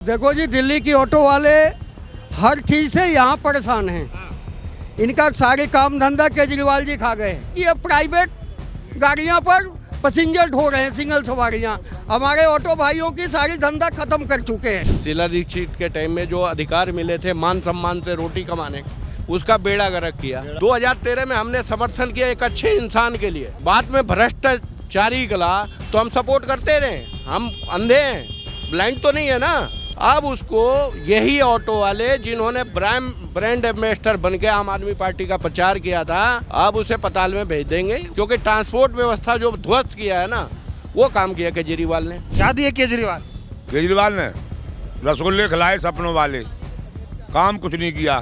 देखो जी, दिल्ली की ऑटो वाले हर चीज़ से यहाँ परेशान हैं। इनका सारे काम धंधा केजरीवाल जी खा गए। ये प्राइवेट गाड़ियाँ पर पैसेंजर ढो रहे हैं, सिंगल सवारियाँ। हमारे ऑटो भाइयों की सारी धंधा खत्म कर चुके हैं। शीला दीक्षित के टाइम में जो अधिकार मिले थे मान सम्मान से रोटी कमाने, उसका बेड़ा गर्क किया। 2013 में हमने समर्थन किया एक अच्छे इंसान के लिए। बाद में भ्रष्टाचारी गला तो हम सपोर्ट करते रहे। हम अंधे हैं, ब्लाइंड तो नहीं है ना। अब उसको यही ऑटो वाले जिन्होंने ब्रांड एम्बेसडर बन के आम आदमी पार्टी का प्रचार किया था, अब उसे पताल में भेज देंगे, क्योंकि ट्रांसपोर्ट व्यवस्था जो ध्वस्त किया है ना, वो काम किया केजरीवाल ने। क्या दिए केजरीवाल ने रसगुल्ले खिलाए सपनों वाले, काम कुछ नहीं किया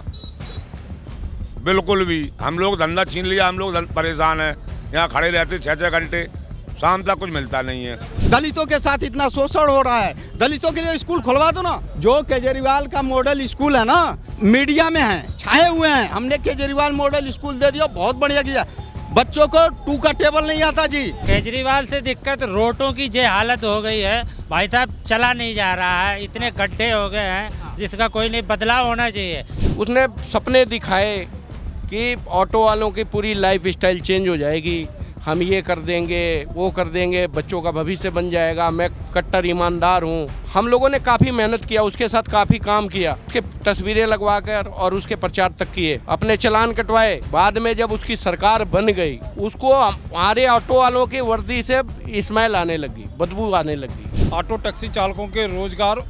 बिल्कुल भी। हम लोग धंधा छीन लिया, हम लोग परेशान हैं। यहाँ खड़े रहते 6-6 घंटे, शाम तक कुछ मिलता नहीं है। दलितों के साथ इतना शोषण हो रहा है, दलितों के लिए स्कूल खुलवा दो ना। जो केजरीवाल का मॉडल स्कूल है ना, मीडिया में है, छाए हुए हैं। हमने केजरीवाल मॉडल स्कूल दे दिया, बहुत बढ़िया किया। बच्चों को 2 का टेबल नहीं आता जी। केजरीवाल से दिक्कत रोडों की जे हालत हो गई है भाई साहब, चला नहीं जा रहा है, इतने गड्ढे हो गए हैं जिसका कोई नहीं बदलाव होना चाहिए। उसने सपने दिखाए कि ऑटो वालों की पूरी लाइफ स्टाइल चेंज हो जाएगी, हम ये कर देंगे वो कर देंगे, बच्चों का भविष्य बन जाएगा, मैं कट्टर ईमानदार हूँ। हम लोगों ने काफ़ी मेहनत किया, उसके साथ काफ़ी काम किया, उसके तस्वीरें लगवा कर और उसके प्रचार तक किए, अपने चालान कटवाए। बाद में जब उसकी सरकार बन गई, उसको हमारे ऑटो वालों की वर्दी से स्मेल आने लगी, बदबू आने लगी। ऑटो टैक्सी चालकों के रोजगार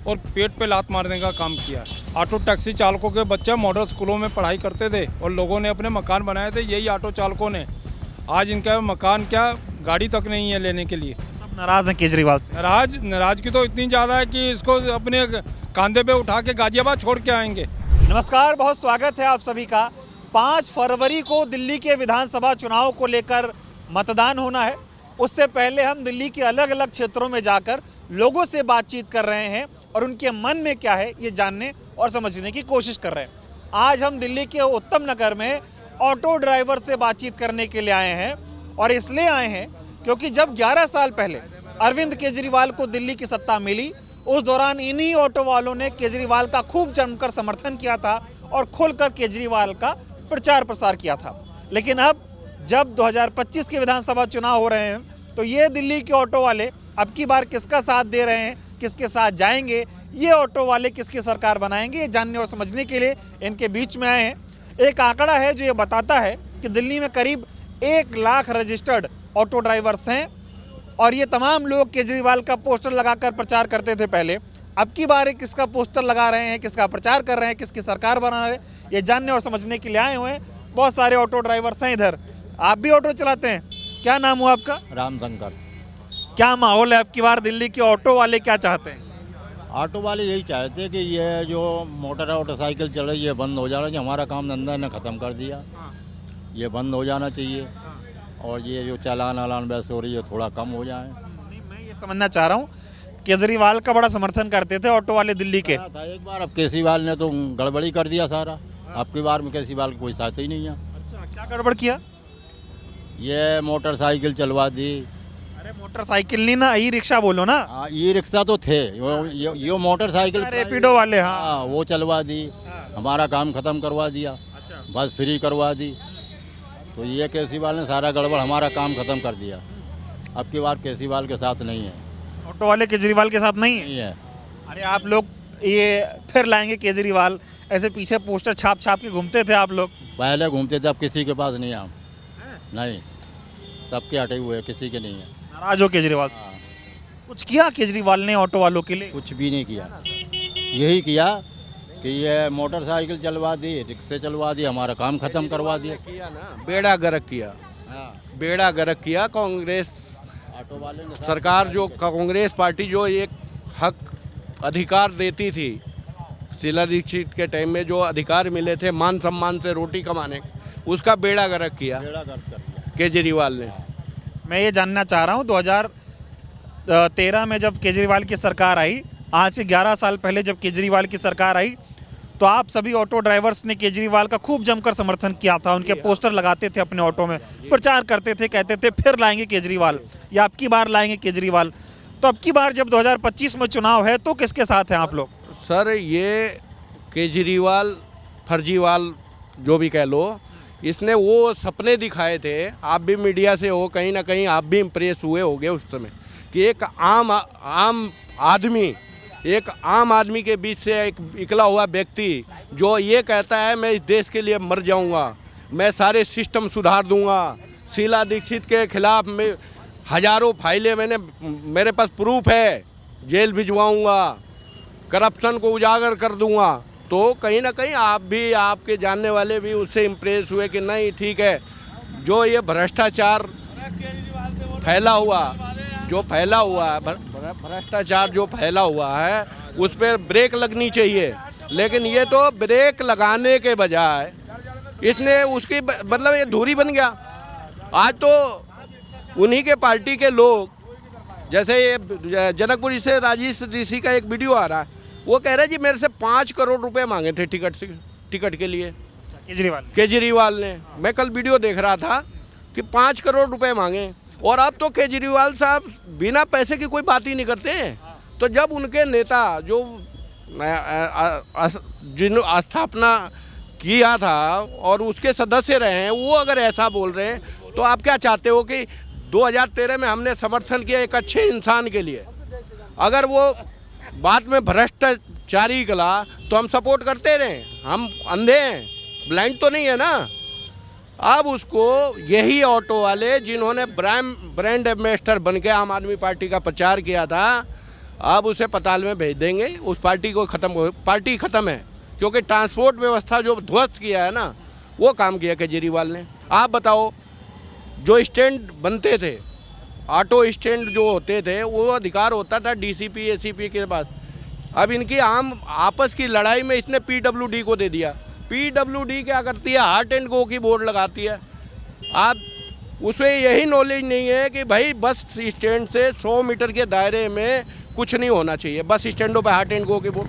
और पेट पे लात मारने का काम किया। ऑटो टैक्सी चालकों के बच्चे मॉडल स्कूलों में पढ़ाई करते थे और लोगों ने अपने मकान बनाए थे, यही ऑटो चालकों ने। आज इनका मकान क्या, गाड़ी तक नहीं है लेने के लिए। सब नाराज हैं केजरीवाल से। नाराजगी तो इतनी ज़्यादा है कि इसको अपने कंधे पे उठा के गाजियाबाद छोड़ के आएंगे। नमस्कार, बहुत स्वागत है आप सभी का। 5 फरवरी को दिल्ली के विधानसभा चुनाव को लेकर मतदान होना है। उससे पहले हम दिल्ली के अलग अलग क्षेत्रों में जाकर लोगों से बातचीत कर रहे हैं और उनके मन में क्या है ये जानने और समझने की कोशिश कर रहे हैं। आज हम दिल्ली के उत्तम नगर में ऑटो ड्राइवर से बातचीत करने के लिए आए हैं, और इसलिए आए हैं क्योंकि जब 11 साल पहले अरविंद केजरीवाल को दिल्ली की सत्ता मिली, उस दौरान इन्हीं ऑटो वालों ने केजरीवाल का खूब जमकर समर्थन किया था और खुलकर केजरीवाल का प्रचार प्रसार किया था। लेकिन अब जब 2025 के विधानसभा चुनाव हो रहे हैं, तो ये दिल्ली के ऑटो वाले अब की बार किसका साथ दे रहे हैं, किसके साथ जाएंगे, ये ऑटो वाले किसकी सरकार बनाएंगे, ये जानने और समझने के लिए इनके बीच में आए हैं। एक आंकड़ा है जो ये बताता है कि दिल्ली में करीब 1 लाख रजिस्टर्ड ऑटो ड्राइवर्स हैं, और ये तमाम लोग केजरीवाल का पोस्टर लगाकर प्रचार करते थे पहले। अब की बार किसका पोस्टर लगा रहे हैं, किसका प्रचार कर रहे हैं, किसकी सरकार बना रहे हैं, ये जानने और समझने के लिए आए हुए हैं। बहुत सारे ऑटो ड्राइवर्स हैं इधर। आप भी ऑटो चलाते हैं, क्या नाम हुआ आपका? रामशंकर। क्या माहौल है अब की बार दिल्ली के ऑटो वाले क्या चाहते हैं? ऑटो वाले यही चाहते हैं कि ये जो मोटरसाइकिल चल रही है बंद हो जाना चाहिए। हमारा काम धंधा ने ख़त्म कर दिया, ये बंद हो जाना चाहिए, और ये जो चालान वैसे हो रही है थोड़ा कम हो जाए। नहीं, मैं ये समझना चाह रहा हूँ, केजरीवाल का बड़ा समर्थन करते थे ऑटो वाले दिल्ली के। था एक बार, अब केजरीवाल ने तो गड़बड़ी कर दिया सारा। अब की बार में केजरीवाल कोई साथ ही नहीं है। अच्छा, क्या गड़बड़ किया? ये मोटरसाइकिल चलवा दी। अरे मोटरसाइकिल नहीं ना, ई रिक्शा बोलो ना। ये रिक्शा तो थे, ये मोटरसाइकिल रैपिडो वाले। हाँ, वो चलवा दी, हमारा काम ख़त्म करवा दिया। अच्छा, बस फ्री करवा दी। तो ये केजरीवाल ने सारा गड़बड़, हमारा काम ख़त्म कर दिया। अब की बार केजरीवाल के साथ नहीं है, ऑटो वाले केजरीवाल के साथ नहीं है। अरे आप लोग ये फिर लाएंगे केजरीवाल, ऐसे पीछे पोस्टर छाप छाप के घूमते थे आप लोग। पहले घूमते थे, अब किसी के पास नहीं है हम। नहीं, सबके हटे हुए हैं, किसी के नहीं है। नाराज हो केजरीवाल से? कुछ किया केजरीवाल ने ऑटो वालों के लिए? कुछ भी नहीं किया। यही किया कि ये मोटरसाइकिल चलवा दी, रिक्शे चलवा दी, हमारा काम खत्म करवा दिया। किया ना, बेड़ा गर्क किया। बेड़ा गर्क किया। कांग्रेस ऑटो वाले ने सरकार, जो कांग्रेस पार्टी जो एक हक अधिकार देती थी, शीला दीक्षित के टाइम में जो अधिकार मिले थे मान सम्मान से रोटी कमाने, उसका बेड़ा गर्क किया केजरीवाल ने। मैं ये जानना चाह रहा हूँ, 2013 में जब केजरीवाल की सरकार आई, आज से 11 साल पहले जब केजरीवाल की सरकार आई, तो आप सभी ऑटो ड्राइवर्स ने केजरीवाल का खूब जमकर समर्थन किया था। उनके पोस्टर लगाते थे अपने ऑटो में, प्रचार करते थे, कहते थे फिर लाएंगे केजरीवाल, या अब की बार लाएंगे केजरीवाल। तो अब की बार जब 2025 में चुनाव है तो किसके साथ हैं आप लोग? सर ये केजरीवाल फर्जीवाल जो भी कह लो, इसने वो सपने दिखाए थे, आप भी मीडिया से हो, कहीं ना कहीं आप भी इम्प्रेस हुए होगे उस समय, कि एक आम आदमी के बीच से एक निकला हुआ व्यक्ति जो ये कहता है मैं इस देश के लिए मर जाऊंगा, मैं सारे सिस्टम सुधार दूंगा, शीला दीक्षित के खिलाफ में हजारों फाइलें मेरे पास प्रूफ है, जेल भिजवाऊंगा, करप्शन को उजागर कर दूंगा। तो कहीं ना कहीं आप भी, आपके जानने वाले भी उससे इम्प्रेस हुए कि नहीं ठीक है, जो ये भ्रष्टाचार फैला हुआ है, भ्रष्टाचार जो फैला हुआ है उस पर ब्रेक लगनी चाहिए। लेकिन ये तो ब्रेक लगाने के बजाय इसने उसकी मतलब ये धुरी बन गया। आज तो उन्हीं के पार्टी के लोग, जैसे ये जनकपुरी से राजेश ऋषि का एक वीडियो आ रहा है, वो कह रहे जी मेरे से 5 करोड़ रुपए मांगे थे टिकट के लिए केजरीवाल ने। मैं कल वीडियो देख रहा था कि 5 करोड़ रुपए मांगे, और अब तो केजरीवाल साहब बिना पैसे की कोई बात ही नहीं करते हैं। तो जब उनके नेता जो जिन स्थापना किया था और उसके सदस्य रहे हैं, वो अगर ऐसा बोल रहे हैं, तो आप क्या चाहते हो कि 2013 में हमने समर्थन किया एक अच्छे इंसान के लिए, अगर वो बाद में भ्रष्टाचारी निकला तो हम सपोर्ट करते रहे? हम अंधे हैं, ब्लाइंड तो नहीं है ना। अब उसको यही ऑटो वाले जिन्होंने ब्रांड एम्बेसडर बन के आम आदमी पार्टी का प्रचार किया था, अब उसे पताल में भेज देंगे। उस पार्टी को पार्टी ख़त्म है, क्योंकि ट्रांसपोर्ट व्यवस्था जो ध्वस्त किया है ना, वो काम किया केजरीवाल ने। आप बताओ, जो स्टैंड बनते थे, ऑटो स्टैंड जो होते थे, वो अधिकार होता था डीसीपी एसीपी के पास। अब इनकी आपस की लड़ाई में इसने पीडब्ल्यूडी को दे दिया। पीडब्ल्यूडी क्या करती है? हार्ट एंड गो की बोर्ड लगाती है। आप उसे यही नॉलेज नहीं है कि भाई बस स्टैंड से 100 मीटर के दायरे में कुछ नहीं होना चाहिए। बस स्टैंडों पे हार्ट एंड गो के बोर्ड,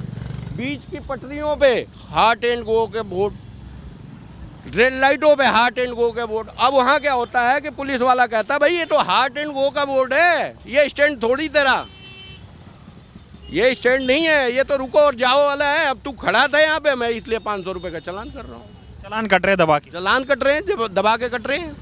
बीच की पटरियों पे हार्ट एंड गो के बोर्ड, रेड लाइटों पे हार्ट एंड गो के बोर्ड। अब वहाँ क्या होता है कि पुलिस वाला कहता है भाई ये तो हार्ट एंड गो का बोर्ड है, ये स्टैंड थोड़ी तेरा, ये स्टैंड नहीं है, ये तो रुको और जाओ वाला है। अब तू खड़ा था यहाँ पे, मैं इसलिए 500 रुपये का चालान कर रहा हूँ। चालान कट रहे दबा के, चालान कट रहे हैं, जब दबा के कट रहे हैं।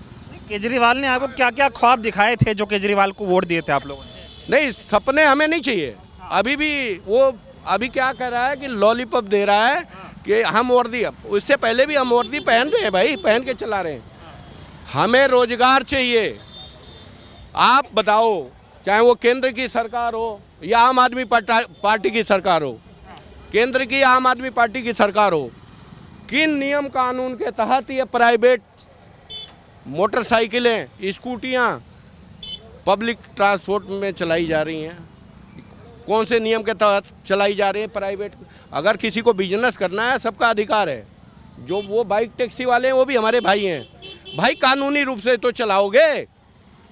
केजरीवाल ने आपको क्या क्या ख्वाब दिखाए थे जो केजरीवाल को वोट दिए थे आप लोगों ने? नहीं, सपने हमें नहीं चाहिए। अभी भी वो अभी क्या कह रहा है कि लॉलीपॉप दे रहा है कि हम वर्दी, उससे पहले भी हम वर्दी पहन रहे हैं भाई, पहन के चला रहे हैं। हमें रोजगार चाहिए। आप बताओ, चाहे वो केंद्र की सरकार हो या आम आदमी पार्टी की सरकार हो, केंद्र की आम आदमी पार्टी की सरकार हो, किन नियम कानून के तहत ये प्राइवेट मोटरसाइकिलें, स्कूटियाँ पब्लिक ट्रांसपोर्ट में चलाई जा रही हैं? कौन से नियम के तहत चलाई जा रही है प्राइवेट? अगर किसी को बिजनेस करना है, सबका अधिकार है। जो वो बाइक टैक्सी वाले हैं वो भी हमारे भाई हैं। भाई कानूनी रूप से तो चलाओगे,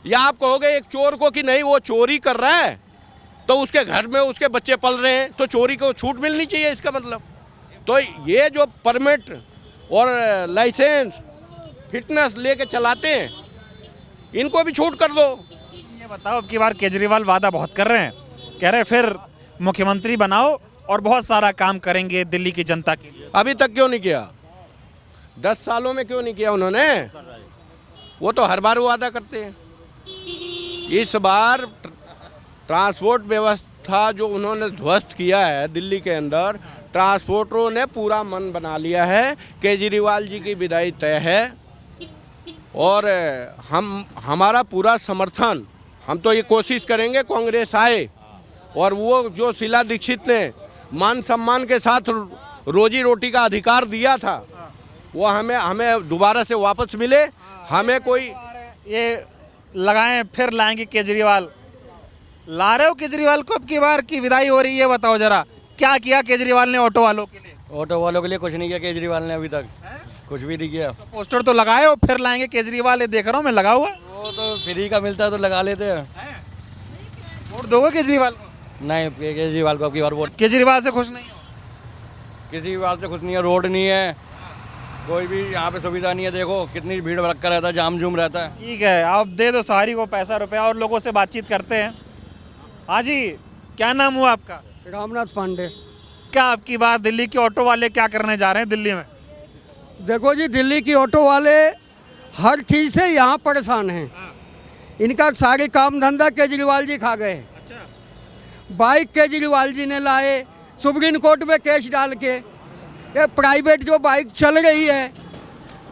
या आप कहोगे एक चोर को कि नहीं वो चोरी कर रहा है तो उसके घर में उसके बच्चे पल रहे हैं तो चोरी को छूट मिलनी चाहिए, इसका मतलब। तो ये जो परमिट और लाइसेंस फिटनेस लेके चलाते हैं, इनको भी छूट कर दो। ये बताओ, अब की बार केजरीवाल वादा बहुत कर रहे हैं, कह रहे फिर मुख्यमंत्री बनाओ और बहुत सारा काम करेंगे दिल्ली की जनता के लिए। अभी तक क्यों नहीं किया? 10 सालों में क्यों नहीं किया उन्होंने? वो तो हर बार वादा करते हैं। इस बार ट्रांसपोर्ट व्यवस्था जो उन्होंने ध्वस्त किया है दिल्ली के अंदर, ट्रांसपोर्टरों ने पूरा मन बना लिया है। केजरीवाल जी की विदाई तय है और हमारा पूरा समर्थन, हम तो ये कोशिश करेंगे कांग्रेस आए और वो जो शीला दीक्षित ने मान सम्मान के साथ रोजी रोटी का अधिकार दिया था, वो हमें दोबारा से वापस मिले। हमें कोई ये लगाएं फिर लाएंगे केजरीवाल, ला रहे हो केजरीवाल को? अब की बार की विदाई हो रही है, बताओ जरा क्या किया केजरीवाल ने ऑटो वालों के लिए? ऑटो वालों के लिए कुछ नहीं किया केजरीवाल ने, अभी तक कुछ भी नहीं किया। तो पोस्टर तो लगाए हो, फिर लाएंगे केजरीवाल, ये देख रहा हूँ मैं लगा हुआ। वो तो फ्री का मिलता है तो लगा लेते हैं। वोट दोगे केजरीवाल को? नहीं, केजरीवाल को अब की बार वोट। केजरीवाल से खुश नहीं हो? केजरीवाल से कुछ नहीं है, रोड नहीं है, कोई भी यहाँ पे सुविधा नहीं है। देखो कितनी भीड़ भड़का रहता है, जाम जुम रहता है। ठीक है, आप दे दो सारी को पैसा रुपया और लोगों से बातचीत करते हैं। हाँ जी, क्या नाम हुआ आपका? रामनाथ पांडे। क्या आपकी बात दिल्ली के ऑटो वाले क्या करने जा रहे हैं दिल्ली में? देखो जी, दिल्ली की ऑटो वाले हर चीज़ से यहाँ परेशान हैं। इनका सारे काम धंधा केजरीवाल जी खा गए। बाइक केजरीवाल जी ने लाए, सुप्रीम कोर्ट में केस डाल के। ये प्राइवेट जो बाइक चल रही है,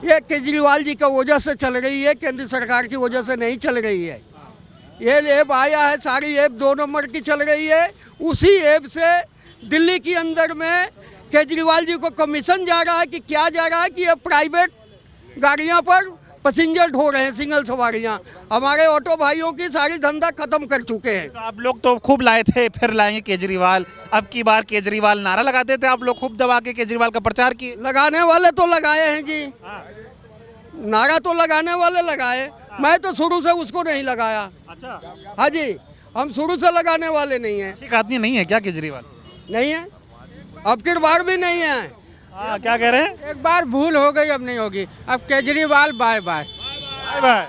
ये केजरीवाल जी की वजह से चल रही है, केंद्र सरकार की वजह से नहीं चल रही है। ये ऐप आया है, सारी ऐप 2 नंबर की चल रही है। उसी ऐप से दिल्ली के अंदर में केजरीवाल जी को कमीशन जा रहा है कि क्या जा रहा है कि ये प्राइवेट गाड़ियां पर पैसेंजर ढो रहे हैं, सिंगल सवारियां। हमारे ऑटो भाइयों की सारी धंधा खत्म कर चुके हैं। तो आप लोग तो खूब लाए थे, फिर लाएंगे केजरीवाल। अब की बार केजरीवाल नारा लगाते थे, आप लोग खूब दबा के केजरीवाल का प्रचार किए। लगाने वाले तो लगाए हैं जी, नारा तो लगाने वाले लगाए। मैं तो शुरू से उसको नहीं लगाया। अच्छा, हाँ जी, हम शुरू से लगाने वाले नहीं हैं। ठीक आदमी नहीं है क्या केजरीवाल? नहीं है, अब की बार भी नहीं है। क्या कह रहे हैं? एक बार भूल हो गई, अब नहीं होगी। अब Kejriwal bye bye. Bye bye.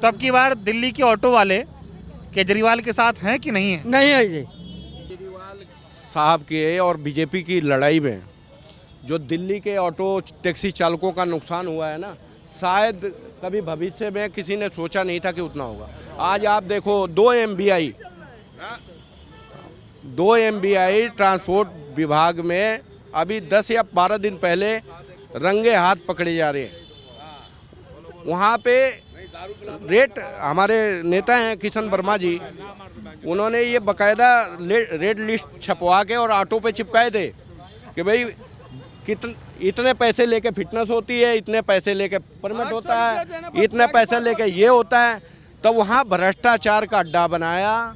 तो अब की बार दिल्ली के ऑटो वाले केजरीवाल के साथ हैं कि नहीं है? नहीं है जी। साहब के और बीजेपी की लड़ाई में जो दिल्ली के ऑटो टैक्सी चालकों का नुकसान हुआ है ना, शायद कभी भविष्य में किसी ने सोचा नहीं था कि उतना होगा। आज आप देखो 2 MBI ट्रांसपोर्ट विभाग में अभी 10 या 12 दिन पहले रंगे हाथ पकड़े जा रहे हैं। वहाँ पे रेट, हमारे नेता हैं किशन वर्मा जी, उन्होंने ये बकायदा रेड लिस्ट छपवा के और ऑटो पे चिपकाए थे कि भाई इतने पैसे लेके फिटनेस होती है, इतने पैसे लेके परमिट होता है, इतने पैसे लेके ये होता है। तो वहाँ भ्रष्टाचार का अड्डा बनाया,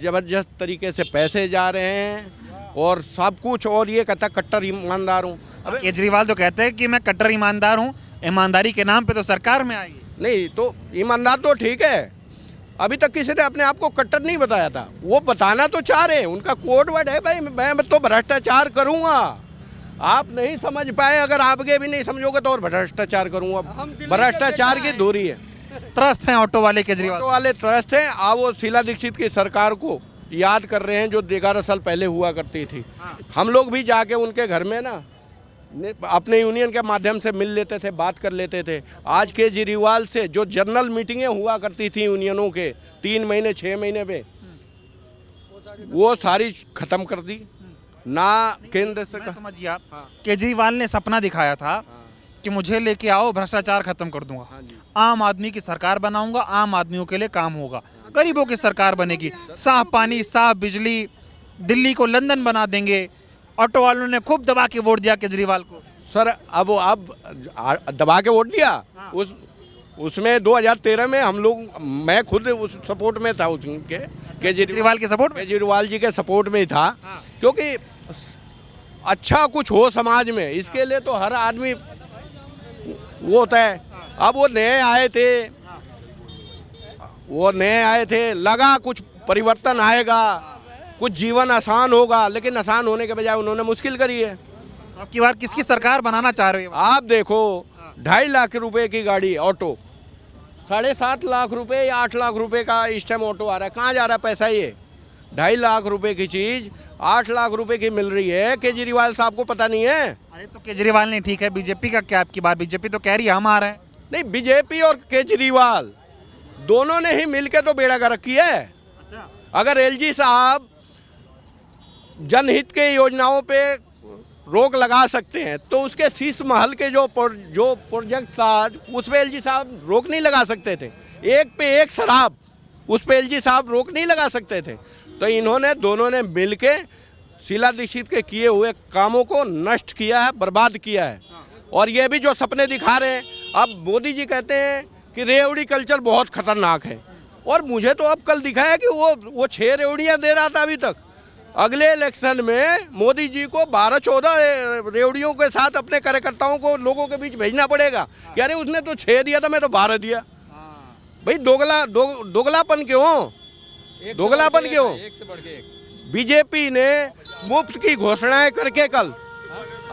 ज़बरदस्त तरीके से पैसे जा रहे हैं और सब कुछ। और ये कहता कट्टर ईमानदार हूँ। अब केजरीवाल तो कहते हैं कि मैं कट्टर ईमानदार हूँ, ईमानदारी के नाम पे तो सरकार में आएगी। नहीं तो ईमानदार तो ठीक है, अभी तक किसी ने अपने आप को कट्टर नहीं बताया था। वो बताना तो चाह रहे हैं, उनका कोड वर्ड है भाई मैं तो भ्रष्टाचार करूँगा। आप नहीं समझ पाए, अगर आपके भी नहीं समझोगे तो और भ्रष्टाचार करूँगा। भ्रष्टाचार की दूरी है। त्रस्त हैं ऑटो वाले केजरीवाल। ऑटो वाले त्रस्त हैं। आप वो शीला दीक्षित की सरकार को याद कर रहे हैं जो 11 साल पहले हुआ करती थी। हम लोग भी जाके उनके घर में ना अपने यूनियन के माध्यम से मिल लेते थे, बात कर लेते थे। आज केजरीवाल से जो जनरल मीटिंगें हुआ करती थी यूनियनों के 3 महीने 6 महीने पे, वो सारी खत्म कर दी ना। केंद्र सरकार, समझ गया, केजरीवाल ने सपना दिखाया था कि मुझे लेके आओ, भ्रष्टाचार खत्म कर दूंगा, आम आदमी की सरकार बनाऊंगा, आम आदमियों के लिए काम होगा, गरीबों की सरकार बनेगी, साफ पानी साफ बिजली, दिल्ली को लंदन बना देंगे। ऑटो वालों ने खूब दबा के वोट दिया केजरीवाल को। सर अब दबा के वोट दिया। उसमें 2013 में हम लोग, मैं खुद उस सपोर्ट में था, उसके केजरीवाल के सपोर्ट में, केजरीवाल जी के सपोर्ट में ही था। क्योंकि अच्छा कुछ हो समाज में, इसके लिए तो हर आदमी वो होता है। अब वो नए आए थे, लगा कुछ परिवर्तन आएगा, कुछ जीवन आसान होगा, लेकिन आसान होने के बजाय उन्होंने मुश्किल करी है। अब की बार किसकी सरकार बनाना चाह रहे हो? आप देखो 2.5 लाख रुपए की गाड़ी ऑटो, 7.5 लाख रुपए या 8 लाख रुपए का इस टाइम ऑटो आ रहा है। कहाँ जा रहा है पैसा? ये 2.5 लाख रुपए की चीज 8 लाख रुपए की मिल रही है। केजरीवाल साहब को पता नहीं है? अरे तो केजरीवाल नहीं ठीक है, बीजेपी का क्या? आपकी बात बीजेपी तो कह रही है हम आ रहे हैं। नहीं, बीजेपी और केजरीवाल दोनों ने ही मिलकर तो बेड़ा गर्क किया है। अच्छा। अगर एलजी साहब जनहित के योजनाओं पे रोक लगा सकते हैं तो उसके शीश महल के जो प्रोजेक्ट था उस पे एलजी साहब रोक नहीं लगा सकते थे। एक पे एक शराब, उस पे एलजी साहब रोक नहीं लगा सकते थे। तो इन्होंने दोनों ने मिलके शीला दीक्षित के किए हुए कामों को नष्ट किया है, बर्बाद किया है। और ये भी जो सपने दिखा रहे हैं, अब मोदी जी कहते हैं कि रेवड़ी कल्चर बहुत खतरनाक है, और मुझे तो अब कल दिखा है कि वो 6 रेवड़ियाँ दे रहा था अभी तक। अगले इलेक्शन में मोदी जी को 12-14 रेवड़ियों के साथ अपने कार्यकर्ताओं को लोगों के बीच भेजना पड़ेगा कि अरे उसने तो 6 दिया था, मैं तो 12 दिया। भाई दोगलापन क्यों? दोगलापन क्यों? बीजेपी ने मुफ्त की घोषणाएं करके कल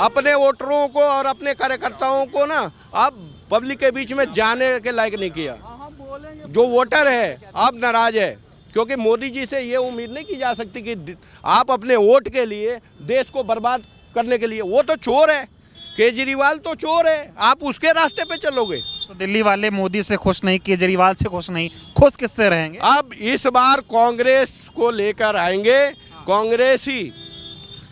अपने वोटरों को और अपने कार्यकर्ताओं को ना अब पब्लिक के बीच में जाने के लायक नहीं किया। जो वोटर है अब नाराज है क्योंकि मोदी जी से ये उम्मीद नहीं की जा सकती कि आप अपने वोट के लिए देश को बर्बाद करने के लिए, वो तो चोर है, केजरीवाल तो चोर है, आप उसके रास्ते पे चलोगे। तो दिल्ली वाले मोदी से खुश नहीं, केजरीवाल से खुश नहीं, खुश किससे रहेंगे? अब इस बार कांग्रेस को लेकर आएंगे, कांग्रेस ही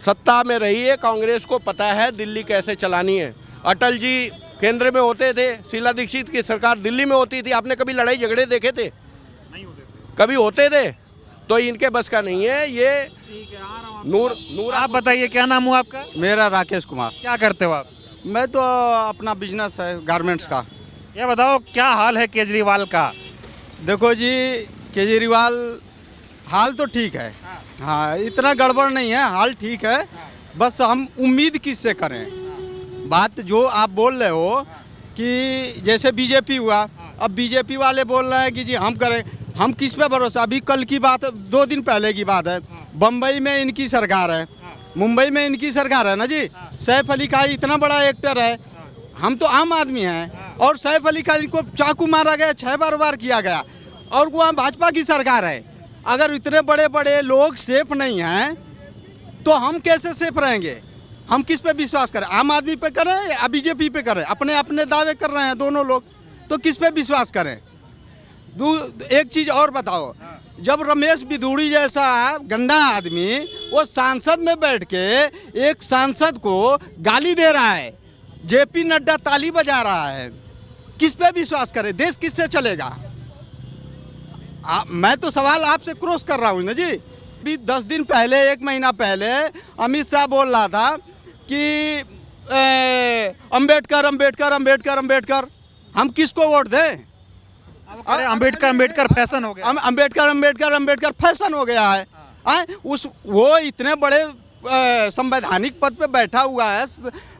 सत्ता में रही है, कांग्रेस को पता है दिल्ली कैसे चलानी है। अटल जी केंद्र में होते थे, शीला दीक्षित की सरकार दिल्ली में होती थी, आपने कभी लड़ाई झगड़े देखे थे? नहीं होते थे। कभी होते थे? तो इनके बस का नहीं है ये। नूर आप बताइए, क्या नाम हुआ आपका? मेरा राकेश कुमार। क्या करते हो आप? मैं तो अपना बिजनेस है गारमेंट्स का। ये बताओ क्या हाल है केजरीवाल का? देखो जी, केजरीवाल हाल तो ठीक है, हाँ इतना गड़बड़ नहीं है, हाल ठीक है, बस हम उम्मीद किससे करें? बात जो आप बोल रहे हो कि जैसे बीजेपी हुआ, अब बीजेपी वाले बोल रहे हैं कि जी हम करें, हम किस पे भरोसा? अभी कल की बात है, 2 दिन पहले की बात है, बम्बई में इनकी सरकार है, मुंबई में इनकी सरकार है ना जी। सैफ अली खान इतना बड़ा एक्टर है, हम तो आम आदमी हैं, और सैफ अली खान को चाकू मारा गया, 6 बार किया गया, और वहाँ भाजपा की सरकार है। अगर इतने बड़े बड़े लोग सेफ नहीं हैं तो हम कैसे सेफ रहेंगे? हम किस पे विश्वास करें? आम आदमी पे करें या बीजेपी पे करें? अपने अपने दावे कर रहे हैं दोनों लोग, तो किस पे विश्वास करें? एक चीज़ और बताओ, जब रमेश बिधूड़ी जैसा गंदा आदमी वो सांसद में बैठ के एक सांसद को गाली दे रहा है, जेपी नड्डा ताली बजा रहा है, किस पे विश्वास करें? देश किससे चलेगा? मैं तो सवाल आपसे क्रॉस कर रहा हूँ ना जी। अभी 10 दिन पहले, 1 महीना पहले अमित शाह बोल रहा था कि अंबेडकर अंबेडकर अंबेडकर अंबेडकर, हम किसको वोट दें? अंबेडकर अंबेडकर फैशन हो गया। अंबेडकर अंबेडकर अंबेडकर फैशन हो गया है। वो इतने बड़े संवैधानिक पद पे बैठा हुआ है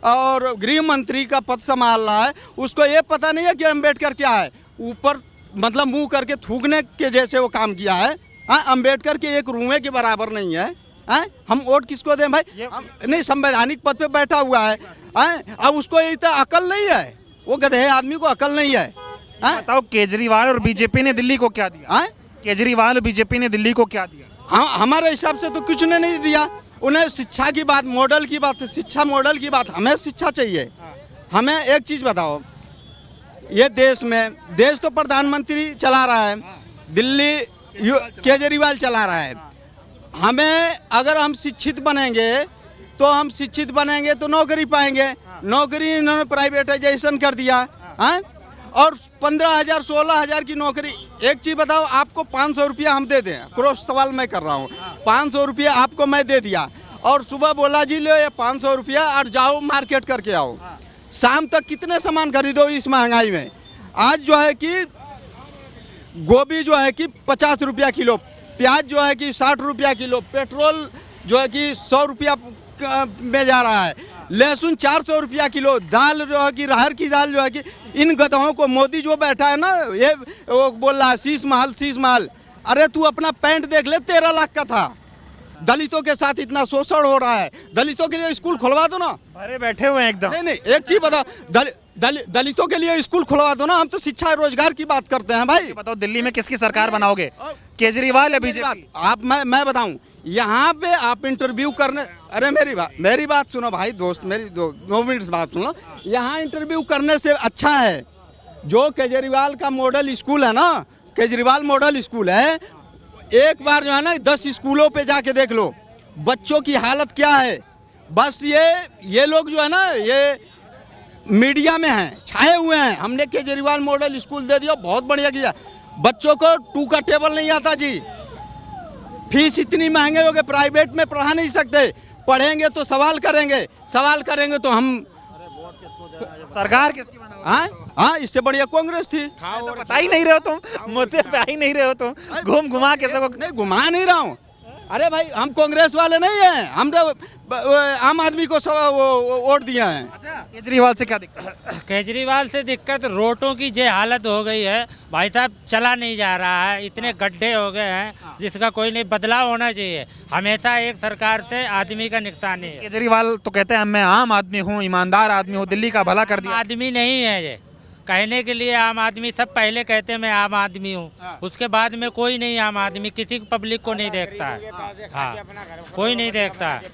और गृह मंत्री का पद संभाल रहा है, उसको ये पता नहीं है कि अंबेडकर क्या है। ऊपर मतलब मुंह करके थूकने के जैसे वो काम किया है। अंबेडकर के एक रुए के बराबर नहीं है। हम वोट किसको दें भाई? नहीं, संवैधानिक पद पे बैठा हुआ है, अब उसको इतना अकल नहीं है, वो गधे आदमी को अकल नहीं है। बताओ केजरीवाल और बीजेपी ने दिल्ली को क्या दिया? केजरीवाल और बीजेपी ने दिल्ली को क्या दिया? हाँ, हमारे हिसाब से तो कुछ ने नहीं दिया। उन्हें शिक्षा की बात, मॉडल की बात, शिक्षा मॉडल की बात, हमें शिक्षा चाहिए। हमें एक चीज़ बताओ, ये देश तो प्रधानमंत्री चला रहा है, दिल्ली केजरीवाल चला रहा है। हमें अगर हम शिक्षित बनेंगे तो नौकरी पाएंगे। नौकरी इन्होंने प्राइवेटाइजेशन कर दिया है, और 15,000 16,000 की नौकरी। एक चीज़ बताओ, आपको 500 रुपया हम दे दें, क्रॉस सवाल मैं कर रहा हूँ, 500 रुपया आपको मैं दे दिया, और सुबह बोला जी लो ये 500 रुपया और जाओ मार्केट करके आओ, शाम तक कितने सामान खरीदो इस महंगाई में? आज जो है कि गोभी जो है कि 50 रुपया किलो, प्याज जो है कि 60 रुपया किलो, पेट्रोल जो है कि 100 रुपया में जा रहा है, लहसुन 400 रुपया किलो, दाल जो है कि राहर की दाल जो है कि इन गधों को मोदी जो बैठा है ना, ये वो बोल रहा है शीश महल। अरे तू अपना पैंट देख ले, 13 लाख का था। दलितों के साथ इतना शोषण हो रहा है, दलितों के लिए स्कूल खुलवा दो ना। भरे बैठे हुए हैं एकदम। नहीं, एक चीज बताओ, दलितों के लिए स्कूल खुलवा दो ना। हम तो शिक्षा रोजगार की बात करते हैं भाई। बताओ दिल्ली में किसकी सरकार बनाओगे, केजरीवाल या बीजेपी? आप मैं बताऊं, यहाँ पे आप इंटरव्यू करने, अरे मेरी बात सुनो भाई, दोस्त मेरी 2 मिनट बात सुनो। यहाँ इंटरव्यू करने से अच्छा है जो केजरीवाल का मॉडल स्कूल है ना, केजरीवाल मॉडल स्कूल है, एक बार जो है ना 10 स्कूलों पे जाके देख लो बच्चों की हालत क्या है। बस ये लोग जो है ना, ये मीडिया में हैं, छाए हुए हैं। हमने केजरीवाल मॉडल स्कूल दे दिया, बहुत बढ़िया किया। बच्चों को 2 का टेबल नहीं आता जी, फीस इतनी महंगे हो गए, प्राइवेट में पढ़ा नहीं सकते, पढ़ेंगे तो सवाल करेंगे तो हम सरकार किसकी बनाओगे? हाँ, इससे बढ़िया कांग्रेस थी। तो बता ही नहीं रहे हो तुम, मुद्दे पे आ ही नहीं रहे हो तुम, घुमा के सबको। नहीं, घुमा नहीं रहा हूँ। अरे भाई, हम कांग्रेस वाले नहीं हैं, हम तो आम आदमी को वोट दिया है। अच्छा, केजरीवाल से क्या दिक्कत? केजरीवाल से दिक्कत रोडों की ये हालत हो गई है भाई साहब, चला नहीं जा रहा है, इतने गड्ढे हो गए हैं जिसका कोई नहीं बदलाव होना चाहिए। हमेशा एक सरकार से आदमी का नुकसान है। केजरीवाल तो कहते हैं मैं आम आदमी हूँ, ईमानदार आदमी हूँ, दिल्ली का भला कर दिया। आदमी नहीं है ये, कहने के लिए आम आदमी सब पहले कहते हैं मैं आम आदमी हूँ, उसके बाद में कोई नहीं आम आदमी, किसी पब्लिक को नहीं देखता है। हाँ, कोई नहीं देखता है,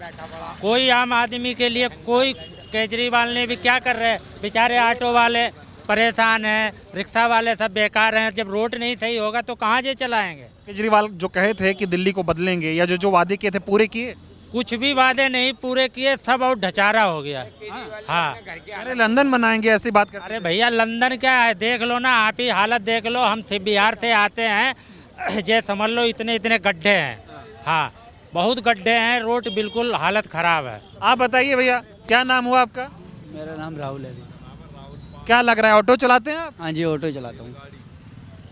कोई आम आदमी के लिए कोई। केजरीवाल ने भी क्या कर रहे हैं, बेचारे ऑटो वाले परेशान हैं, रिक्शा वाले सब बेकार हैं। जब रोड नहीं सही होगा तो कहाँ से चलाएंगे। केजरीवाल जो कहे थे कि दिल्ली को बदलेंगे या जो जो वादे किए थे पूरे किए? कुछ भी वादे नहीं पूरे किए, सब और ढचारा हो गया। हाँ, अरे लंदन बनाएंगे ऐसी बात कर। अरे भैया लंदन क्या है, देख लो ना, आप ही हालत देख लो। हम बिहार से आते हैं, जे समझ लो इतने इतने गड्ढे हैं। हाँ, बहुत गड्ढे हैं, रोड बिल्कुल हालत खराब है। आप बताइए भैया, क्या नाम हुआ आपका? मेरा नाम राहुल है। क्या लग रहा है, ऑटो चलाते हैं आप? हाँ जी, ऑटो चलाता हूँ।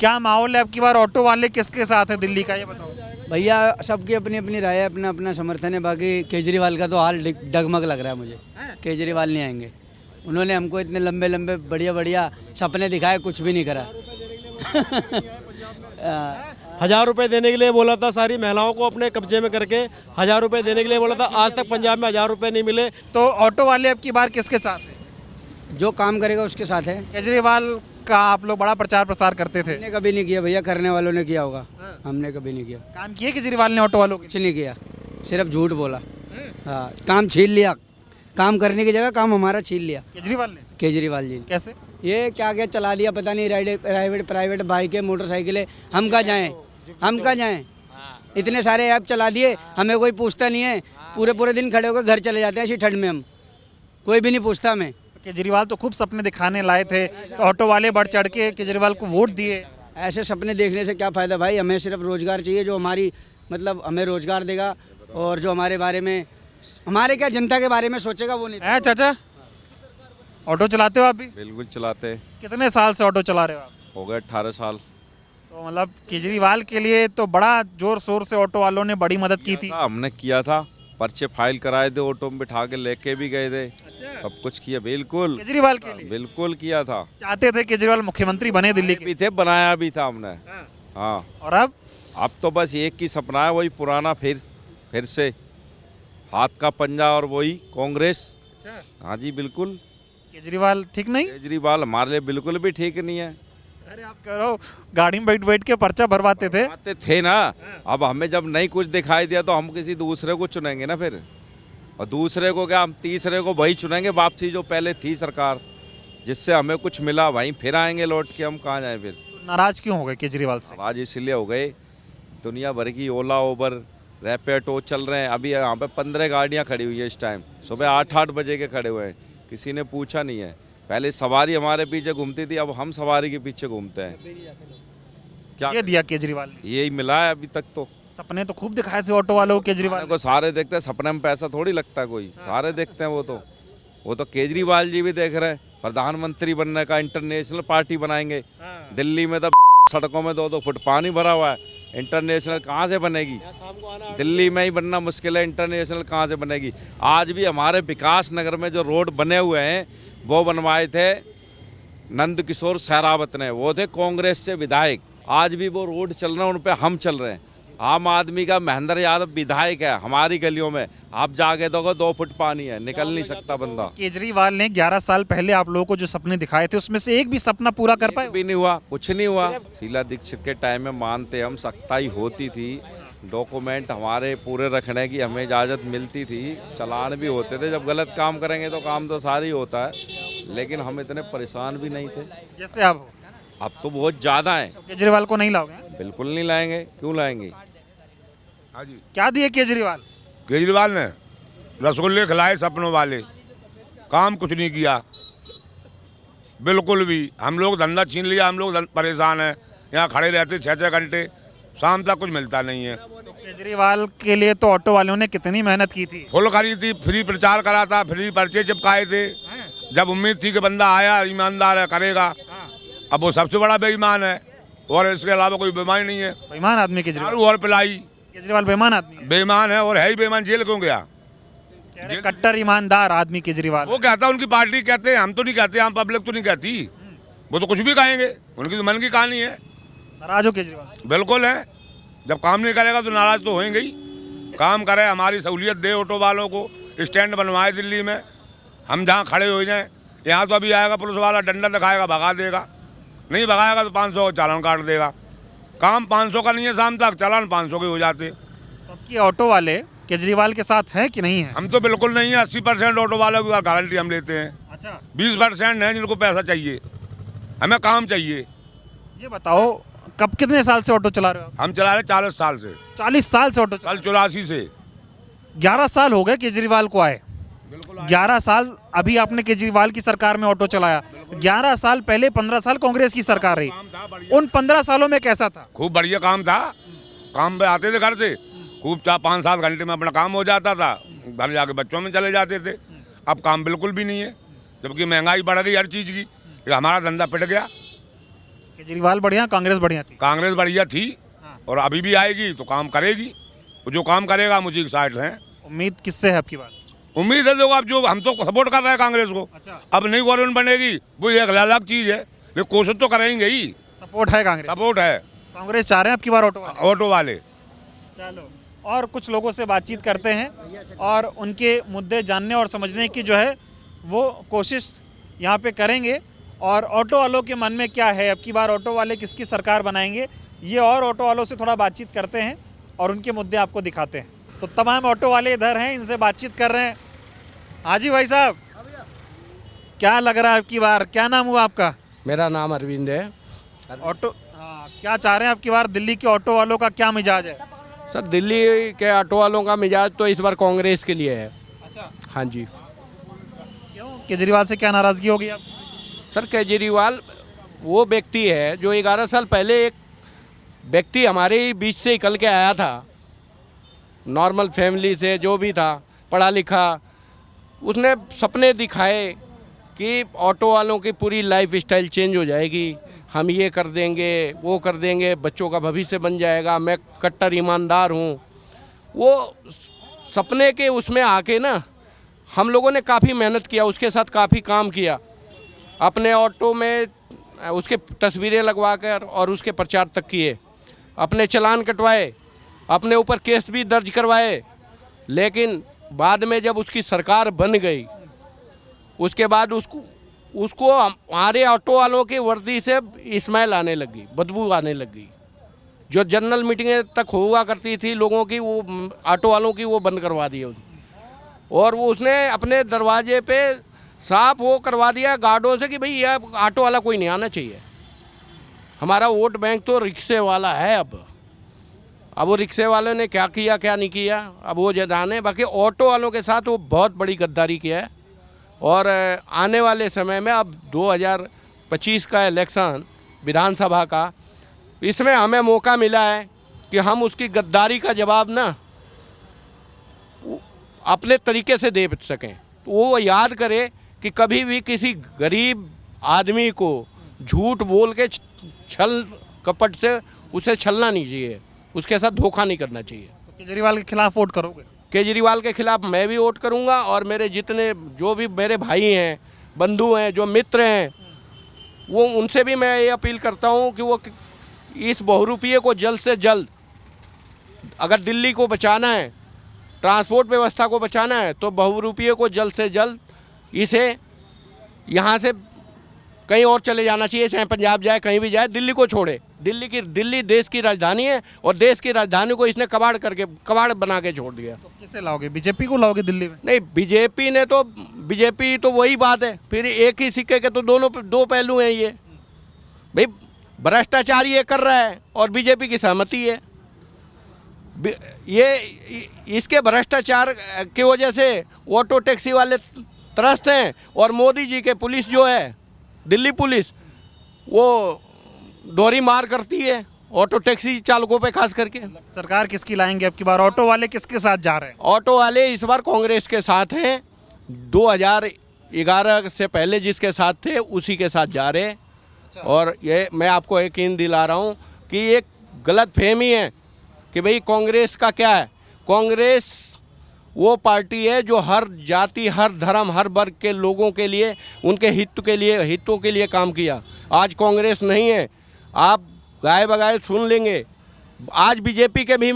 क्या माहौल है अब की बार ऑटो वाले किसके साथ है दिल्ली का, ये बताओ। भैया सबकी अपनी अपनी राय है, अपना अपना समर्थन है। बाकी केजरीवाल का तो हाल डगमग लग रहा है मुझे। केजरीवाल नहीं आएंगे, उन्होंने हमको इतने लंबे लंबे बढ़िया बढ़िया सपने दिखाए, कुछ भी नहीं करा। 1000 रुपये देने के लिए बोला था, सारी महिलाओं को अपने कब्जे में करके 1000 रुपये देने के लिए बोला था। आज तक पंजाब में 1000 रुपये नहीं मिले। तो ऑटो वाले अब की बार किसके साथ है? जो काम करेगा उसके साथ है। केजरीवाल का आप लोग बड़ा प्रचार प्रसार करते थे। हमने कभी नहीं किया भैया, करने वालों ने किया होगा, हमने कभी नहीं किया। काम किए केजरीवाल ने ऑटो वालों के? कुछ नहीं किया, सिर्फ झूठ बोला। हाँ, काम छीन लिया, काम करने की जगह काम हमारा छीन लिया केजरीवाल ने। केजरीवाल जी ने। कैसे? ये क्या क्या चला दिया पता नहीं, प्राइवेट बाइकें मोटरसाइकिलें। हम कहाँ जाएं, हम कहाँ जाएं? इतने सारे ऐप चला दिए, हमें कोई पूछता नहीं है। पूरे पूरे दिन खड़े होकर घर चले जाते हैं ऐसी ठंड में, हम कोई भी नहीं पूछता हमें। केजरीवाल तो खूब सपने दिखाने लाए थे, तो ऑटो वाले बढ़ चढ़ के केजरीवाल को वोट दिए। ऐसे सपने देखने से क्या फ़ायदा भाई, हमें सिर्फ रोज़गार चाहिए, जो हमारी मतलब हमें रोज़गार देगा और जो हमारे बारे में, हमारे क्या जनता के बारे में सोचेगा वो नहीं। है चाचा, ऑटो चलाते हो आप भी? बिल्कुल चलाते हैं। कितने साल से ऑटो चला रहे हो आप? हो गए 18 साल। तो मतलब केजरीवाल के लिए तो बड़ा जोर शोर से ऑटो वालों ने बड़ी मदद की थी। हमने किया था, पर्चे फाइल कराए थे, ऑटो में बिठा के लेके भी गए थे। सब कुछ किया, बिल्कुल केजरीवाल के लिए बिल्कुल किया था। चाहते थे केजरीवाल मुख्यमंत्री बने दिल्ली के? भी थे, बनाया भी था हमने। हाँ, और अब तो बस एक ही सपना है, वही पुराना, फिर से हाथ का पंजा और वही कांग्रेस। हाँ जी बिल्कुल। केजरीवाल ठीक नहीं? केजरीवाल हमारे लिए बिल्कुल भी ठीक नहीं है। अरे आप कह रहे हो गाड़ी में बैठ बैठ के पर्चा भरवाते थे? आते थे ना, अब हमें जब नहीं कुछ दिखाई दिया तो हम किसी दूसरे को चुनेंगे ना फिर। और दूसरे को क्या, हम तीसरे को वही चुनेंगे, वापसी जो पहले थी सरकार जिससे हमें कुछ मिला वहीं फिर आएंगे लौट के। हम कहाँ जाएं फिर? नाराज क्यों हो गए केजरीवाल से? आज इसलिए हो गए, दुनिया भर की ओला उबर रैपिडो चल रहे हैं। अभी यहाँ पे 15 गाड़ियाँ खड़ी हुई है इस टाइम, सुबह 8 बजे के खड़े हुए हैं, किसी ने पूछा नहीं है। पहले सवारी हमारे पीछे घूमती थी, अब हम सवारी के पीछे घूमते हैं। क्या ये दिया केजरीवाल ने? यही मिला है अभी तक। तो सपने तो खूब दिखाए थे ऑटो वालों को केजरीवाल को, सारे देखते हैं। सपने में पैसा थोड़ी लगता है कोई, सारे देखते हैं। वो तो केजरीवाल जी भी देख रहे हैं, प्रधानमंत्री बनने का, इंटरनेशनल पार्टी बनाएंगे। दिल्ली में तो सड़कों में 2-2 फुट पानी भरा हुआ है, इंटरनेशनल कहाँ से बनेगी? दिल्ली में ही बनना मुश्किल है, इंटरनेशनल कहाँ से बनेगी? आज भी हमारे विकास नगर में जो रोड बने हुए हैं वो बनवाए थे नंद किशोर सहरावत ने, वो थे कांग्रेस से विधायक। आज भी वो रोड चल रहे हैं, उन पे हम चल रहे हैं। आम आदमी का महेंद्र यादव विधायक है हमारी गलियों में, आप जाके दोगे 2 फुट पानी है, निकल नहीं सकता बंदा। केजरीवाल ने 11 साल पहले आप लोगों को जो सपने दिखाए थे उसमें से एक भी सपना पूरा कर पाए? भी नहीं हुआ, कुछ नहीं हुआ। शीला दीक्षित के टाइम में मानते हम, सख्ताई होती थी, डॉक्यूमेंट हमारे पूरे रखने की हमें इजाज़त मिलती थी, चलान भी होते थे। जब गलत काम करेंगे तो काम तो सारी होता है, लेकिन हम इतने परेशान भी नहीं थे जैसे आप हो। अब तो बहुत ज़्यादा है। केजरीवाल को नहीं लाओगे? बिल्कुल नहीं लाएंगे, क्यों लाएंगे? हाँ जी। क्या दिए केजरीवाल? केजरीवाल ने रसगुल्ले खिलाए सपनों वाले, काम कुछ नहीं किया बिल्कुल भी। हम लोग धंधा छीन लिया, हम लोग परेशान हैं। यहाँ खड़े रहते 6-6 घंटे, शाम तक कुछ मिलता नहीं है। तो केजरीवाल के लिए तो ऑटो वालों ने कितनी मेहनत की थी, फुल करी थी, फ्री प्रचार करा था, फ्री पर्चे चिपकाए थे। जब उम्मीद थी कि बंदा आया ईमानदार है, करेगा, अब वो सबसे बड़ा बेईमान है और इसके अलावा कोई बेईमान नहीं है। बेईमान आदमी केजरीवाल? और पिलाई। केजरीवाल बेईमान आदमी है? बेईमान है, और है ही बेईमान। जेल क्यों गया? कट्टर ईमानदार आदमी केजरीवाल। वो कहता है, उनकी पार्टी कहते हैं, हम तो नहीं कहते, हम पब्लिक तो नहीं कहती। वो तो कुछ भी कहेंगे, उनकी तो मन की कहानी है। नाराज हो केजरीवाल? बिल्कुल है, जब काम नहीं करेगा तो नाराज तो होंगे ही। काम करे, हमारी सहूलियत दे, ऑटो वालों को स्टैंड बनवाए दिल्ली में, हम जहाँ खड़े हो जाएं। यहाँ तो अभी आएगा पुलिस वाला, डंडा दिखाएगा, भगा देगा, नहीं भगाएगा तो 500 का चालान काट देगा। काम 500 का नहीं है, शाम तक चालान 500 के हो जाते। तो अब की ऑटो वाले केजरीवाल के साथ हैं कि नहीं है? हम तो बिल्कुल नहीं है, 80% ऑटो वालों की गारंटी हम लेते हैं। अच्छा, 20% है जिनको पैसा चाहिए, हमें काम चाहिए। ये बताओ कब कितने साल से ऑटो चला रहे हो? हम चला रहे 40 साल से। 40 साल से ऑटो कल 84 से। 11 साल हो गए केजरीवाल को आए। 11 साल अभी आपने केजरीवाल की सरकार में ऑटो चलाया। 11 साल पहले 15 साल कांग्रेस की सरकार रही। उन 15 सालों में कैसा था? खूब बढ़िया काम था। काम पे आते थे घर से, खूब 4-5-7 घंटे में अपना काम हो जाता था, घर जाके बच्चों में चले जाते थे। अब काम बिल्कुल भी नहीं है, जबकि महंगाई बढ़ गई हर चीज़ की, हमारा धंधा पिट गया। केजरीवाल बढ़िया, कांग्रेस बढ़िया थी? कांग्रेस बढ़िया थी और अभी भी आएगी तो काम करेगी। जो काम करेगा हम उसी के साइड हैं। उम्मीद किससे है आपकी बात? उम्मीद है लोग, अब जो हम तो सपोर्ट कर रहे हैं कांग्रेस को। अच्छा। अब नई गवर्नमेंट बनेगी वो एक अलग चीज़ है, लेकिन कोशिश तो करेंगे ही। सपोर्ट है कांग्रेस? सपोर्ट है। कांग्रेस चाह रहे हैं आपकी बार ऑटो वाले। चलो, और कुछ लोगों से बातचीत करते हैं और उनके मुद्दे जानने और समझने की जो है वो कोशिश यहाँ पे करेंगे। और ऑटो वालों के मन में क्या है, अब की बार ऑटो वाले किसकी सरकार बनाएंगे, ये और ऑटो वालों से थोड़ा बातचीत करते हैं और उनके मुद्दे आपको दिखाते हैं। तो तमाम ऑटो वाले इधर हैं, इनसे बातचीत कर रहे हैं। हाँ जी भाई साहब, क्या लग रहा है अब की बार, क्या नाम हुआ आपका? मेरा नाम अरविंद है। ऑटो, हाँ, क्या चाह रहे हैं अब की बार दिल्ली के ऑटो वालों का क्या मिजाज है? सर, दिल्ली के ऑटो वालों का मिजाज तो इस बार कांग्रेस के लिए है। अच्छा, हाँ जी। क्यों, केजरीवाल से क्या नाराजगी होगी आप? सर, केजरीवाल वो व्यक्ति है जो 11 साल पहले एक व्यक्ति हमारे बीच से निकल के आया था, नॉर्मल फैमिली से, जो भी था पढ़ा लिखा। उसने सपने दिखाए कि ऑटो वालों की पूरी लाइफ स्टाइल चेंज हो जाएगी, हम ये कर देंगे, वो कर देंगे, बच्चों का भविष्य बन जाएगा, मैं कट्टर ईमानदार हूँ। वो सपने के उसमें आके ना हम लोगों ने काफ़ी मेहनत किया, उसके साथ काफ़ी काम किया, अपने ऑटो में उसके तस्वीरें लगवा कर और उसके प्रचार तक किए, अपने चालान कटवाए, अपने ऊपर केस भी दर्ज करवाए। लेकिन बाद में जब उसकी सरकार बन गई, उसके बाद उसको हमारे ऑटो वालों की वर्दी से स्मेल आने लगी, बदबू आने लगी। जो जनरल मीटिंगें तक हुआ करती थी लोगों की, वो ऑटो वालों की, वो बंद करवा दी उसने। और वो उसने अपने दरवाजे पे साफ वो करवा दिया गार्डों से कि भाई यह ऑटो वाला कोई नहीं आना चाहिए, हमारा वोट बैंक तो रिक्शे वाला है। अब वो रिक्शे वाले ने क्या किया क्या नहीं किया अब वो जाने। बाकी ऑटो वालों के साथ वो बहुत बड़ी गद्दारी किया है। और आने वाले समय में अब 2025 का इलेक्शन विधानसभा का, इसमें हमें मौका मिला है कि हम उसकी गद्दारी का जवाब ना अपने तरीके से दे सकें। वो याद करे कि कभी भी किसी गरीब आदमी को झूठ बोल के छल कपट से उसे छलना नहीं चाहिए, उसके साथ धोखा नहीं करना चाहिए। तो केजरीवाल के खिलाफ वोट करोगे? केजरीवाल के खिलाफ मैं भी वोट करूंगा और मेरे जितने जो भी मेरे भाई हैं, बंधु हैं, जो मित्र हैं, वो उनसे भी मैं ये अपील करता हूं कि वो इस बहुरूपीय को जल्द से जल्द, अगर दिल्ली को बचाना है, ट्रांसपोर्ट व्यवस्था को बचाना है, तो बहुरूपीय को जल्द से जल्द इसे यहाँ से कहीं और चले जाना चाहिए, चाहे पंजाब जाए, कहीं भी जाए, दिल्ली को छोड़े। दिल्ली देश की राजधानी है और देश की राजधानी को इसने कबाड़ बना के छोड़ दिया। तो किसे लाओगे, बीजेपी को लाओगे दिल्ली में? नहीं, बीजेपी तो वही बात है, फिर एक ही सिक्के के तो दो पहलू हैं। ये भाई भ्रष्टाचार ये कर रहा है और बीजेपी की सहमति है। ये इसके भ्रष्टाचार की वजह से ऑटो टैक्सी वाले त्रस्त हैं और मोदी जी के पुलिस जो है, दिल्ली पुलिस, वो दोहरी मार करती है ऑटो टैक्सी चालकों पे खास करके। सरकार किसकी लाएंगे अब की बार? ऑटो वाले किसके साथ जा रहे हैं? ऑटो वाले इस बार कांग्रेस के साथ हैं। 2011 से पहले जिसके साथ थे उसी के साथ जा रहे हैं। और ये मैं आपको यकीन दिला रहा हूँ कि ये गलत फहमी है कि भाई कांग्रेस का क्या है। कांग्रेस वो पार्टी है जो हर जाति, हर धर्म, हर वर्ग के लोगों के लिए, उनके हितों के लिए काम किया। आज कांग्रेस नहीं है, आप गाए बगाए सुन लेंगे। आज बीजेपी के भी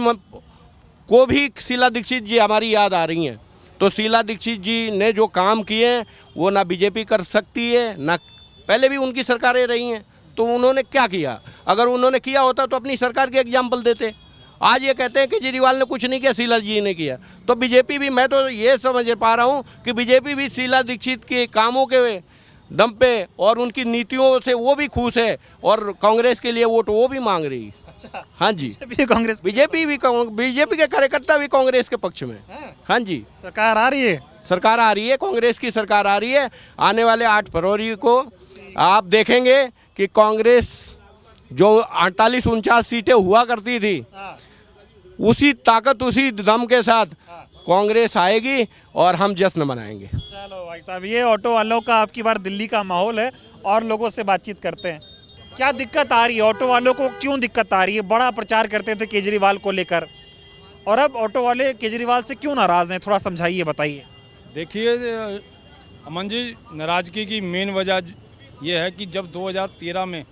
को भी शीला दीक्षित जी हमारी याद आ रही हैं। तो शीला दीक्षित जी ने जो काम किए हैं वो ना बीजेपी कर सकती है, ना पहले भी उनकी सरकारें रही हैं। तो उन्होंने क्या किया? अगर उन्होंने किया होता तो अपनी सरकार के एग्जाम्पल देते। आज ये कहते हैं केजरीवाल ने कुछ नहीं किया, शीला जी ने किया। तो बीजेपी भी, मैं तो ये समझ पा रहा हूँ कि बीजेपी भी शीला दीक्षित के कामों के दम पे और उनकी नीतियों से वो भी खुश है, और कांग्रेस के लिए वोट वो भी मांग रही है। अच्छा, हाँ जी, कांग्रेस, बीजेपी के कार्यकर्ता भी कांग्रेस के पक्ष में। हाँ जी, सरकार आ रही है, सरकार आ रही है, कांग्रेस की सरकार आ रही है। आने वाले 8 फरवरी को आप देखेंगे कि कांग्रेस जो 48-49 सीटें हुआ करती थी, उसी ताकत उसी दम के साथ कांग्रेस आएगी और हम जश्न मनाएंगे। चलो भाई साहब, ये ऑटो वालों का आपकी बार दिल्ली का माहौल है, और लोगों से बातचीत करते हैं। क्या दिक्कत आ रही है ऑटो वालों को? क्यों दिक्कत आ रही है? बड़ा प्रचार करते थे केजरीवाल को लेकर, और अब ऑटो वाले केजरीवाल से क्यों नाराज हैं? थोड़ा समझाइए, बताइए। देखिए अमन जी, नाराजगी की मेन वजह ये है कि जब 2013 में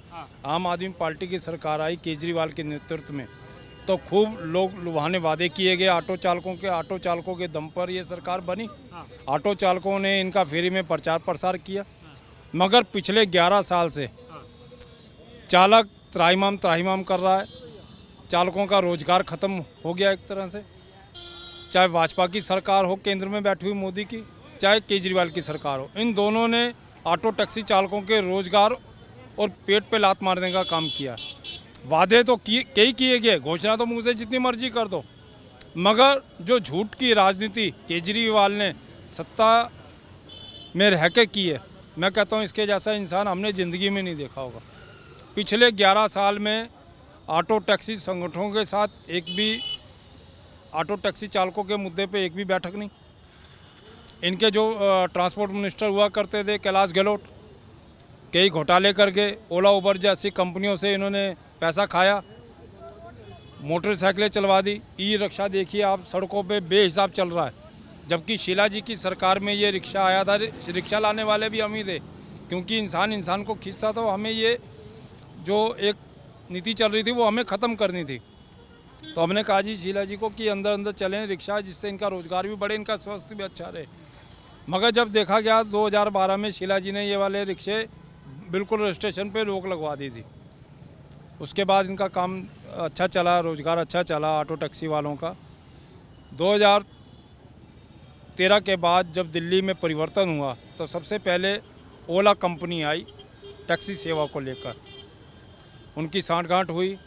आम आदमी पार्टी की सरकार आई केजरीवाल के नेतृत्व में, तो खूब लोग लुभाने वादे किए गए ऑटो चालकों के दम पर ये सरकार बनी। ऑटो चालकों ने इनका फ्री में प्रचार प्रसार किया, मगर पिछले 11 साल से चालक त्राहिमाम कर रहा है। चालकों का रोजगार ख़त्म हो गया एक तरह से, चाहे भाजपा की सरकार हो केंद्र में बैठी हुई मोदी की, चाहे केजरीवाल की सरकार हो। इन दोनों ने ऑटो टैक्सी चालकों के रोजगार और पेट पे लात मारने का काम किया। वादे तो कई किए गए, घोषणा तो मुंह से जितनी मर्जी कर दो, मगर जो झूठ की राजनीति केजरीवाल ने सत्ता में रह के की है, मैं कहता हूँ इसके जैसा इंसान हमने ज़िंदगी में नहीं देखा होगा। पिछले 11 साल में ऑटो टैक्सी संगठनों के साथ एक भी ऑटो टैक्सी चालकों के मुद्दे पे एक भी बैठक नहीं। इनके जो ट्रांसपोर्ट मिनिस्टर हुआ करते थे कैलाश गहलोत, कई घोटाले करके ओला उबर जैसी कंपनियों से इन्होंने पैसा खाया, मोटरसाइकिलें चलवा दी। ई रिक्शा देखिए आप, सड़कों पे बेहिसाब चल रहा है, जबकि शीला जी की सरकार में ये रिक्शा आया था। रिक्शा लाने वाले भी हम ही थे, क्योंकि इंसान को खींचता था। हमें ये जो एक नीति चल रही थी वो हमें ख़त्म करनी थी। तो हमने कहा जी शीला जी को कि अंदर अंदर चलें रिक्शा, जिससे इनका रोज़गार भी बढ़े, इनका स्वास्थ्य भी अच्छा रहे। मगर जब देखा गया 2012 में शीला जी ने ये वाले रिक्शे बिल्कुल रजिस्ट्रेशन पे रोक लगवा दी थी। उसके बाद इनका काम अच्छा चला, रोज़गार अच्छा चला ऑटो टैक्सी वालों का। 2013 के बाद जब दिल्ली में परिवर्तन हुआ, तो सबसे पहले ओला कंपनी आई टैक्सी सेवा को लेकर। उनकी सांठगांठ हुई,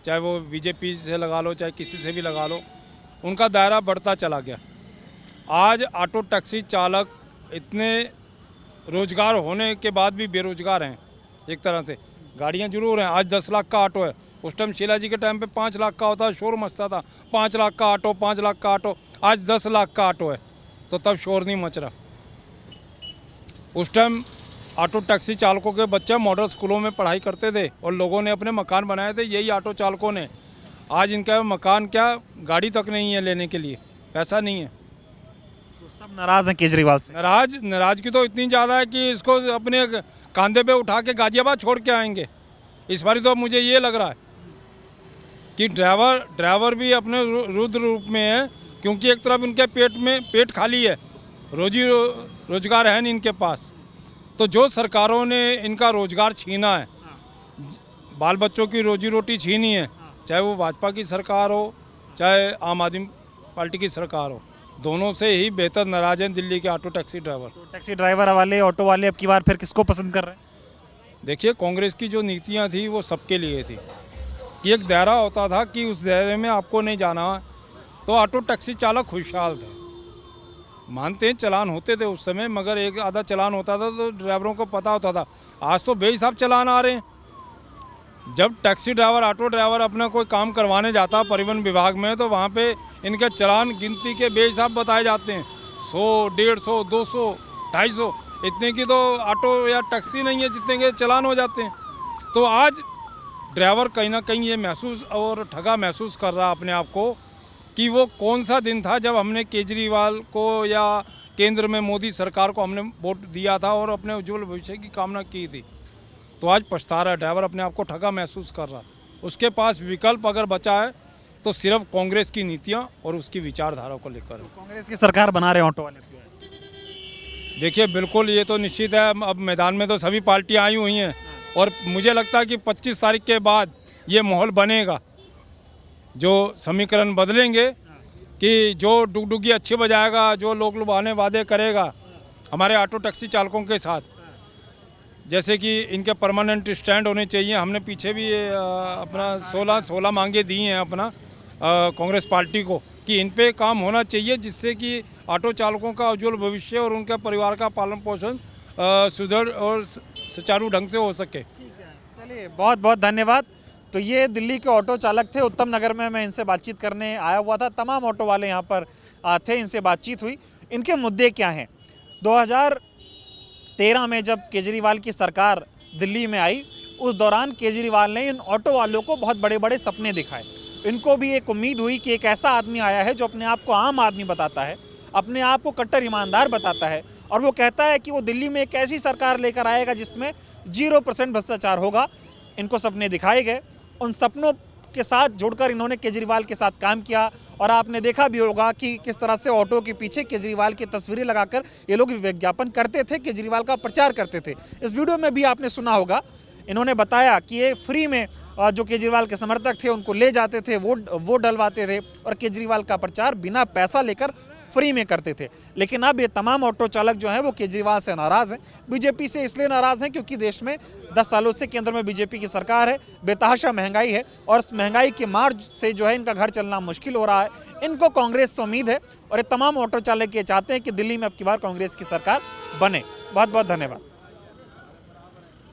चाहे वो बीजेपी से लगा लो, चाहे किसी से भी लगा लो, उनका दायरा बढ़ता चला गया। आज ऑटो टैक्सी चालक इतने रोज़गार होने के बाद भी बेरोज़गार हैं एक तरह से। गाड़ियाँ जरूर हैं, आज 10 लाख का ऑटो है, उस टाइम शीला जी के टाइम पे 5 लाख का होता, शोर मचता था, 5 लाख का ऑटो, 5 लाख का ऑटो। आज 10 लाख का ऑटो है, तो तब शोर नहीं मच रहा। उस टाइम ऑटो टैक्सी चालकों के बच्चे मॉडल स्कूलों में पढ़ाई करते थे और लोगों ने अपने मकान बनाए थे, यही ऑटो चालकों ने। आज इनका मकान क्या, गाड़ी तक नहीं है लेने के लिए, पैसा नहीं है। तो सब नाराज हैं केजरीवाल से। नाराजगी तो इतनी ज़्यादा है कि इसको अपने कंधे पे उठा के गाजियाबाद छोड़ के आएंगे इस बार। तो मुझे ये लग रहा है कि ड्राइवर भी अपने रुद्र रूप में है, क्योंकि एक तरफ इनके पेट खाली है, रोजगार है नहीं इनके पास। तो जो सरकारों ने इनका रोजगार छीना है, बाल बच्चों की रोजी रोटी छीनी है, चाहे वो भाजपा की सरकार हो चाहे आम आदमी पार्टी की सरकार हो, दोनों से ही बेहतर नाराज हैं दिल्ली के ऑटो टैक्सी ड्राइवर। तो टैक्सी ड्राइवर वाले, ऑटो वाले अब की बार फिर किसको पसंद कर रहे हैं? देखिए, कांग्रेस की जो नीतियां थी वो सबके लिए थी कि एक दायरा होता था कि उस दायरे में आपको नहीं जाना, तो ऑटो टैक्सी चालक खुशहाल थे। मानते हैं चलान होते थे उस समय, मगर एक आधा चलान होता था तो ड्राइवरों को पता होता था। आज तो बेहिसाब चलान आ रहे हैं। जब टैक्सी ड्राइवर, ऑटो ड्राइवर अपना कोई काम करवाने जाता परिवहन विभाग में, तो वहाँ पे इनके चलान गिनती के बेहिसाब बताए जाते हैं। 100, 150, 200, 250 इतने की तो ऑटो या टैक्सी नहीं है जितने के चलान हो जाते हैं। तो आज ड्राइवर कहीं ना कहीं ये महसूस और ठगा महसूस कर रहा अपने आप को कि वो कौन सा दिन था जब हमने केजरीवाल को या केंद्र में मोदी सरकार को हमने वोट दिया था और अपने उज्जवल भविष्य की कामना की थी। तो आज पछता रहा है ड्राइवर, अपने आप को ठगा महसूस कर रहा। उसके पास विकल्प अगर बचा है तो सिर्फ कांग्रेस की नीतियां और उसकी विचारधारा को लेकर है। कांग्रेस की सरकार बना रहे हैं ऑटो वाले। देखिए बिल्कुल ये तो निश्चित है, अब मैदान में तो सभी पार्टियां आई हुई हैं और मुझे लगता है कि 25 तारीख के बाद ये माहौल बनेगा, जो समीकरण बदलेंगे कि जो डुगडुगी अच्छी बजाएगा, जो लोग लुभाने वादे करेगा हमारे ऑटो टैक्सी चालकों के साथ, जैसे कि इनके परमानेंट स्टैंड होने चाहिए। हमने पीछे भी अपना 16 मांगे दी हैं अपना कांग्रेस पार्टी को कि इन पे काम होना चाहिए, जिससे कि ऑटो चालकों का उज्जवल भविष्य और उनके परिवार का पालन पोषण सुदृढ़ और सुचारू ढंग से हो सके। चलिए बहुत बहुत धन्यवाद। तो ये दिल्ली के ऑटो चालक थे उत्तम नगर में, मैं इनसे बातचीत करने आया हुआ था। तमाम ऑटो वाले यहाँ पर थे, इनसे बातचीत हुई। इनके मुद्दे क्या हैं? 2013 में जब केजरीवाल की सरकार दिल्ली में आई, उस दौरान केजरीवाल ने इन ऑटो वालों को बहुत बड़े बड़े सपने दिखाए। इनको भी एक उम्मीद हुई कि एक ऐसा आदमी आया है जो अपने आप को आम आदमी बताता है, अपने आप को कट्टर ईमानदार बताता है, और वो कहता है कि वो दिल्ली में एक ऐसी सरकार लेकर आएगा जिसमें 0% भ्रष्टाचार होगा। इनको सपने दिखाए गए, उन सपनों के साथ जुड़कर इन्होंने केजरीवाल के साथ काम किया। और आपने देखा भी होगा कि किस तरह से ऑटो के पीछे केजरीवाल की तस्वीरें लगाकर ये लोग विज्ञापन करते थे, केजरीवाल का प्रचार करते थे। इस वीडियो में भी आपने सुना होगा, इन्होंने बताया कि ये फ्री में जो केजरीवाल के समर्थक थे उनको ले जाते थे, वोट डलवाते थे और केजरीवाल का प्रचार बिना पैसा लेकर फ्री में करते थे। लेकिन अब ये तमाम ऑटो चालक जो हैं वो केजरीवाल से नाराज़ हैं। बीजेपी से इसलिए नाराज़ हैं क्योंकि देश में 10 सालों से केंद्र में बीजेपी की सरकार है, बेतहाशा महंगाई है और इस महंगाई की मार से जो है इनका घर चलना मुश्किल हो रहा है। इनको कांग्रेस से उम्मीद है और ये तमाम ऑटो चालक ये चाहते हैं कि दिल्ली में अब की बार कांग्रेस की सरकार बने। बहुत बहुत धन्यवाद।